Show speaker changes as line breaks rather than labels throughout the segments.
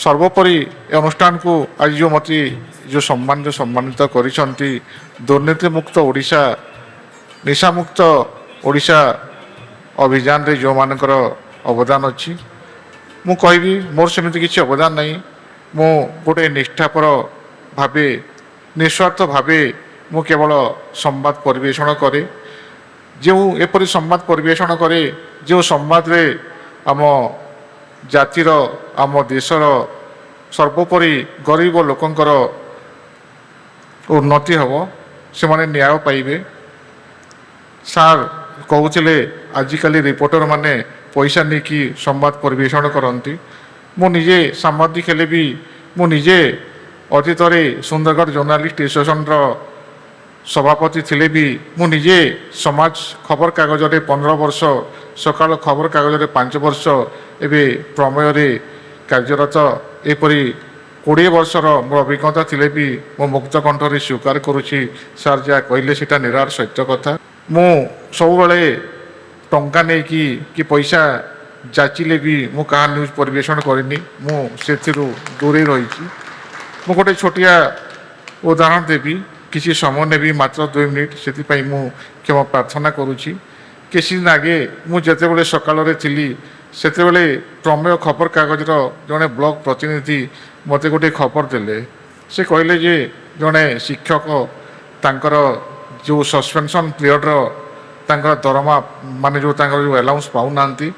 সর্বোপরি এই অনুষ্ঠানକୁ ଆଜି ଯେଉଁ ମୋତେ ଯେଉଁ ସମ୍ମାନରେ ସମ୍ମାନିତ କରିଛନ୍ତି ଦୁର୍ନୀତିମୁକ୍ତ ଓଡ଼ିଶା ନିଶାମୁକ୍ତ ଓଡ଼ିଶା ଅଭିଯାନରେ ଯେଉଁମାନଙ୍କର ଅବଦାନ ଅଛି ମୁଁ କହିବି ମୋର ସେମିତି କିଛି ଅବଦାନ ନାହିଁ। ମୁଁ ଗୋଟିଏ ନିଷ୍ଠାପର ଭାବେ ନିଃସ୍ୱାର୍ଥ ଭାବେ ମୁଁ କେବଳ ସମ୍ବାଦ ପରିବେଷଣ କରେ। ଯେଉଁ ଏପରି ସମ୍ବାଦ ପରିବେଷଣ କରେ ଯେଉଁ ସମ୍ବାଦରେ ଆମ ଜାତିର ଆମ ଦେଶର ସର୍ବୋପରି ଗରିବ ଲୋକଙ୍କର ଉନ୍ନତି ହେବ, ସେମାନେ ନ୍ୟାୟ ପାଇବେ। ସାର୍ କହୁଥିଲେ ଆଜିକାଲି ରିପୋର୍ଟରମାନେ ପଇସା ନେଇକି ସମ୍ବାଦ ପରିବେଷଣ କରନ୍ତି। ମୁଁ ନିଜେ ସାମ୍ବାଦିକ ହେଲେ ବି ମୁଁ ନିଜେ ଅତୀତରେ ସୁନ୍ଦରଗଡ଼ ଜର୍ଣ୍ଣାଲିଷ୍ଟ ଆସୋସିଏସନର ସଭାପତି ଥିଲେ ବି ମୁଁ ନିଜେ ସମାଜ ଖବରକାଗଜରେ 15 ବର୍ଷ, ସକାଳ ଖବରକାଗଜରେ 5 ବର୍ଷ, ଏବେ ପ୍ରମେୟରେ କାର୍ଯ୍ୟରତ। ଏପରି 20 ବର୍ଷର ମୋର ଅଭିଜ୍ଞତା ଥିଲେ ବି ମୁଁ ମୁକ୍ତ କଣ୍ଠରେ ସ୍ୱୀକାର କରୁଛି ସାର୍ ଯାହା କହିଲେ ସେଇଟା ନିରାଟ ସତ୍ୟ କଥା। ମୁଁ ସବୁବେଳେ ଟଙ୍କା ନେଇକି କି ପଇସା ଯାଚିଲେ ବି ମୁଁ କାହା ନ୍ୟୁଜ୍ ପରିବେଷଣ କରିନି। ମୁଁ ସେଥିରୁ ଦୂରେଇ ରହିଛି। ମୁଁ ଗୋଟେ ଛୋଟିଆ ଉଦାହରଣ ଦେବି, କିଛି ସମୟ ନେବି, ମାତ୍ର 2 ମିନିଟ୍, ସେଥିପାଇଁ ମୁଁ କ୍ଷମା ପ୍ରାର୍ଥନା କରୁଛି। କିଛି ଦିନ ଆଗେ ମୁଁ ଯେତେବେଳେ ସକାଳରେ ଥିଲି ସେତେବେଳେ ପ୍ରମେୟ ଖବରକାଗଜର ଜଣେ ବ୍ଲକ ପ୍ରତିନିଧି ମୋତେ ଗୋଟିଏ ଖବର ଦେଲେ। ସେ କହିଲେ ଯେ ଜଣେ ଶିକ୍ଷକ ତାଙ୍କର ଯେଉଁ ସସ୍ପେନ୍ସନ୍ ପିରିୟଡ଼ର ତାଙ୍କର ଦରମା ମାନେ ଯେଉଁ ତାଙ୍କର ଯେଉଁ ଆଲାଉନ୍ସ ପାଉନାହାନ୍ତି,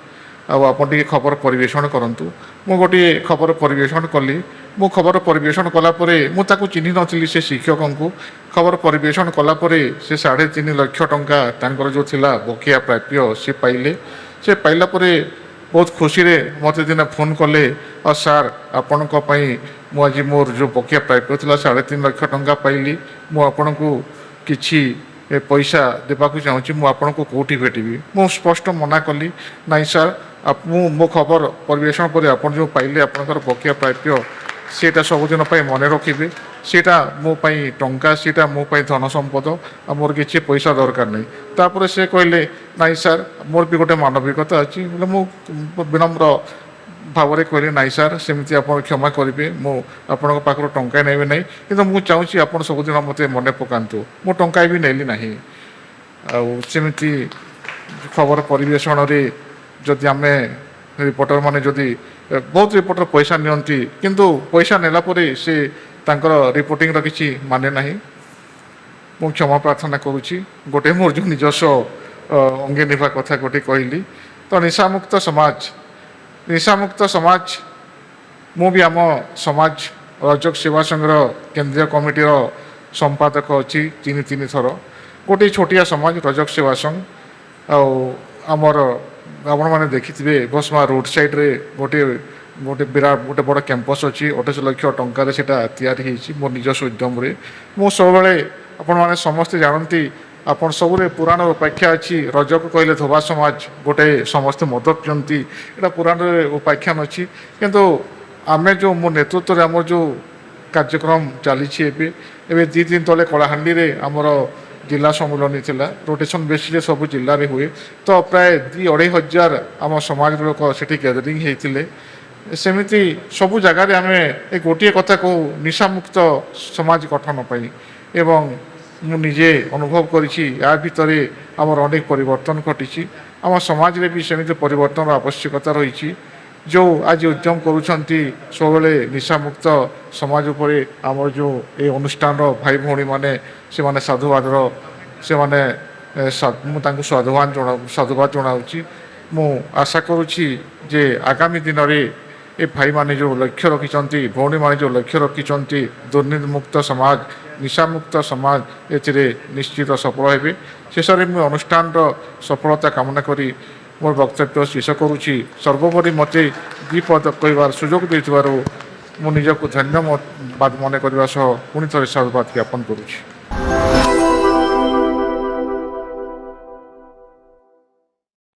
ଆଉ ଆପଣ ଟିକେ ଖବର ପରିବେଷଣ କରନ୍ତୁ। ମୁଁ ଗୋଟିଏ ଖବର ପରିବେଷଣ କଲି। ମୁଁ ଖବର ପରିବେଷଣ କଲା ପରେ ମୁଁ ତାକୁ ଚିହ୍ନି ନଥିଲି ସେ ଶିକ୍ଷକଙ୍କୁ। ଖବର ପରିବେଷଣ କଲା ପରେ ସେ 3.5 ଲକ୍ଷ ଟଙ୍କା ତାଙ୍କର ଯେଉଁ ଥିଲା ବକେୟା ପ୍ରାପ୍ୟ ସେ ପାଇଲେ। ସେ ପାଇଲା ପରେ ବହୁତ ଖୁସିରେ ମୋତେ ଦିନେ ଫୋନ୍ କଲେ, ଆଉ ସାର୍ ଆପଣଙ୍କ ପାଇଁ ମୁଁ ଆଜି ମୋର ଯେଉଁ ବକେୟା ପ୍ରାପ୍ୟ ଥିଲା 3.5 ଲକ୍ଷ ଟଙ୍କା ପାଇଲି। ମୁଁ ଆପଣଙ୍କୁ କିଛି ପଇସା ଦେବାକୁ ଚାହୁଁଛି, ମୁଁ ଆପଣଙ୍କୁ କେଉଁଠି ଭେଟିବି? ମୁଁ ସ୍ପଷ୍ଟ ମନା କଲି, ନାଇଁ ସାର୍, ମୁଁ ମୋ ଖବର ପରିବେଷଣ ପରେ ଆପଣ ଯେଉଁ ପାଇଲେ ଆପଣଙ୍କର ବକେୟା ପ୍ରାପ୍ୟ ସେଇଟା ସବୁଦିନ ପାଇଁ ମନେ ରଖିବେ। ସେଇଟା ମୋ ପାଇଁ ଟଙ୍କା, ସେଇଟା ମୋ ପାଇଁ ଧନ ସମ୍ପଦ, ଆଉ ମୋର କିଛି ପଇସା ଦରକାର ନାହିଁ। ତାପରେ ସେ କହିଲେ, ନାଇଁ ସାର୍, ମୋର ବି ଗୋଟେ ମାନବିକତା ଅଛି। ବୋଲେ ମୁଁ ବିନମ୍ର ଭାବରେ କହିଲି, ନାଇଁ ସାର୍, ସେମିତି ଆପଣ କ୍ଷମା କରିବେ, ମୁଁ ଆପଣଙ୍କ ପାଖରୁ ଟଙ୍କା ନେବି ନାହିଁ, କିନ୍ତୁ ମୁଁ ଚାହୁଁଛି ଆପଣ ସବୁଦିନ ମୋତେ ମନେ ପକାନ୍ତୁ। ମୁଁ ଟଙ୍କା ବି ନେଲି ନାହିଁ। ଆଉ ସେମିତି ଖବର ପରିବେଷଣରେ ଯଦି ଆମେ ରିପୋର୍ଟରମାନେ ଯଦି ବହୁତ ରିପୋର୍ଟର ପଇସା ନିଅନ୍ତି, କିନ୍ତୁ ପଇସା ନେଲା ପରେ ସେ ତାଙ୍କର ରିପୋର୍ଟିଂର କିଛି ମାନେ ନାହିଁ। ମୁଁ କ୍ଷମା ପ୍ରାର୍ଥନା କରୁଛି। ଗୋଟେ ମୋର ଯେଉଁ ନିଜସ୍ୱ ଅଙ୍ଗେ ନିଭା କଥା ଗୋଟେ କହିଲି। ତ ନିଶାମୁକ୍ତ ସମାଜ, ମୁଁ ବି ଆମ ସମାଜ ରଜକ ସେବା ସଂଘର କେନ୍ଦ୍ରୀୟ କମିଟିର ସମ୍ପାଦକ ଅଛି 3 ଥର। ଗୋଟିଏ ଛୋଟିଆ ସମାଜ ରଜକ ସେବା ସଂଘ। ଆଉ ଆମର ଆପଣମାନେ ଦେଖିଥିବେ ବସମା ରୋଡ଼ ସାଇଡ଼ରେ ଗୋଟେ ବିରାଟ ଗୋଟେ ବଡ଼ କ୍ୟାମ୍ପସ୍ ଅଛି। 28 ଲକ୍ଷ ଟଙ୍କାରେ ସେଇଟା ତିଆରି ହେଇଛି ମୋ ନିଜସ୍ୱ ଉଦ୍ୟମରେ। ମୁଁ ସବୁବେଳେ ଆପଣମାନେ ସମସ୍ତେ ଜାଣନ୍ତି, ଆପଣ ସବୁରେ ପୁରାଣ ଉପାଖ୍ୟା ଅଛି। ରଜକ କହିଲେ ଧୋବା ସମାଜ ଗୋଟେ ସମସ୍ତେ ମଦତ ଦିଅନ୍ତି, ଏଇଟା ପୁରାଣରେ ଉପାଖ୍ୟାନ ଅଛି। କିନ୍ତୁ ଆମେ ଯେଉଁ ମୋ ନେତୃତ୍ୱରେ ଆମର ଯେଉଁ କାର୍ଯ୍ୟକ୍ରମ ଚାଲିଛି ଏବେ 2 ଦିନ ତଳେ କଳାହାଣ୍ଡିରେ ଆମର ଜିଲ୍ଲା ସମ୍ମିଳନୀ ଥିଲା। ରୋଟେସନ୍ ବେସିସ୍ରେ ସବୁ ଜିଲ୍ଲାରେ ହୁଏ। ତ ପ୍ରାୟ 2-2.5 ହଜାର ଆମ ସମାଜର ଲୋକ ସେଠି ଗ୍ୟାଦରିଂ ହେଇଥିଲେ। ସେମିତି ସବୁ ଜାଗାରେ ଆମେ ଏ ଗୋଟିଏ କଥା କହୁ, ନିଶାମୁକ୍ତ ସମାଜ ଗଠନ ପାଇଁ। ଏବଂ ମୁଁ ନିଜେ ଅନୁଭବ କରିଛି ୟା ଭିତରେ ଆମର ଅନେକ ପରିବର୍ତ୍ତନ ଘଟିଛି। ଆମ ସମାଜରେ ବି ସେମିତି ପରିବର୍ତ୍ତନର ଆବଶ୍ୟକତା ରହିଛି। ଯେଉଁ ଆଜି ଉଦ୍ୟମ କରୁଛନ୍ତି ସବୁବେଳେ ନିଶାମୁକ୍ତ ସମାଜ ଉପରେ, ଆମର ଯେଉଁ ଏ ଅନୁଷ୍ଠାନର ଭାଇ ଭଉଣୀମାନେ ସେମାନେ ସାଧୁବାଦର ସେମାନେ ମୁଁ ତାଙ୍କୁ ସାଧୁବାଦ ଜଣାଉଛି। ମୁଁ ଆଶା କରୁଛି ଯେ ଆଗାମୀ ଦିନରେ ଏ ଭାଇମାନେ ଯେଉଁ ଲକ୍ଷ୍ୟ ରଖିଛନ୍ତି, ଭଉଣୀମାନେ ଯେଉଁ ଲକ୍ଷ୍ୟ ରଖିଛନ୍ତି, ଦୁର୍ନୀତିମୁକ୍ତ ସମାଜ, ନିଶାମୁକ୍ତ ସମାଜ, ଏଥିରେ ନିଶ୍ଚିତ ସଫଳ ହେବେ। ଶେଷରେ ମୁଁ ଅନୁଷ୍ଠାନର ସଫଳତା କାମନା କରି ମୋର ବକ୍ତବ୍ୟ ଶେଷ କରୁଛି। ସର୍ବୋପରି ମୋତେ 2 ପଦ କହିବାର ସୁଯୋଗ ଦେଇଥିବାରୁ ମୁଁ ନିଜକୁ ଧନ୍ୟବାଦ ମନେ କରିବା ସହ ପୁଣି ଥରେ ସାଧୁବାଦ ଜ୍ଞାପନ କରୁଛି।